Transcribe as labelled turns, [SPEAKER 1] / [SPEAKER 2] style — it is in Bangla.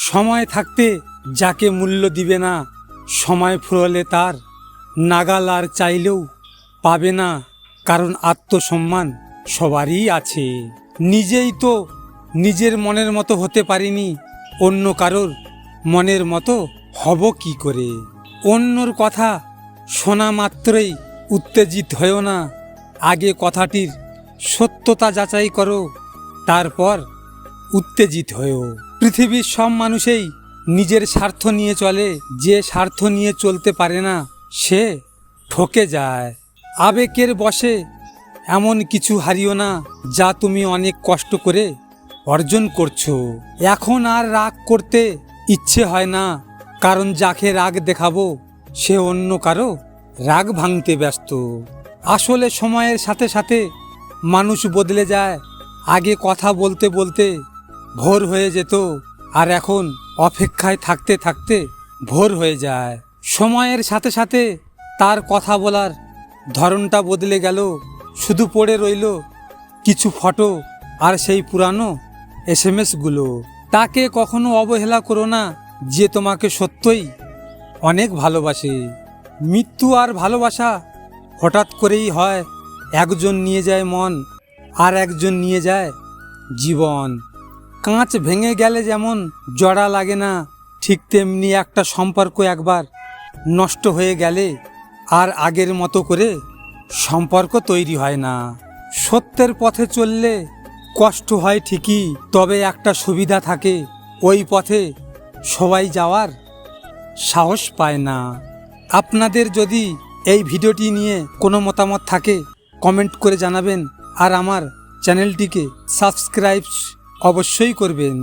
[SPEAKER 1] সময় থাকতে যাকে মূল্য দিবে না, সময় ফুরলে তার নাগাল আর চাইলেও পাবে না। কারণ আত্মসম্মান সবারই আছে। নিজেই তো নিজের মনের মতো হতে পারিনি, অন্য কারোর মনের মতো হব কি করে। অন্যর কথা শোনা মাত্রই উত্তেজিত হয়েও না, আগে কথাটির সত্যতা যাচাই করো, তারপর উত্তেজিত হয়েও। পৃথিবীর সব মানুষেই নিজের স্বার্থ নিয়ে চলে, যে স্বার্থ নিয়ে চলতে পারে না সে ঠকে যায়। আবেগের বশে এমন কিছু হারিও না যা তুমি অনেক কষ্ট করে অর্জন করছো। এখন আর রাগ করতে ইচ্ছে হয় না, কারণ যাকে রাগ দেখাবো সে অন্য কারো রাগ ভাঙতে ব্যস্ত। আসলে সময়ের সাথে সাথে মানুষ বদলে যায়। আগে কথা বলতে বলতে ভোর হয়ে যেত, আর এখন অপেক্ষায় থাকতে থাকতে ভোর হয়ে যায়। সময়ের সাথে সাথে তার কথা বলার ধরনটা বদলে গেল, শুধু পড়ে রইল কিছু ফটো আর সেই পুরানো SMS-গুলো। তাকে কখনো অবহেলা করো না, যে তোমাকে সত্যই অনেক ভালোবাসে। মৃত্যু আর ভালোবাসা হঠাৎ করেই হয়। একজন নিয়ে যায় মন, আর একজন নিয়ে যায় জীবন। কাঁচ ভেঙে গেলে যেমন জড়া লাগে না, ঠিক তেমনি একটা সম্পর্ক একবার নষ্ট হয়ে গেলে আর আগের মতো করে সম্পর্ক তৈরি হয় না। সত্যের পথে চললে কষ্ট হয় ঠিকই, তবে একটা সুবিধা থাকে, ওই পথে সবাই যাওয়ার সাহস পায় না। আপনাদের যদি এই ভিডিওটি নিয়ে কোনো মতামত থাকে কমেন্ট করে জানাবেন, আর আমার চ্যানেলটিকে সাবস্ক্রাইব অবশ্যই করবেন।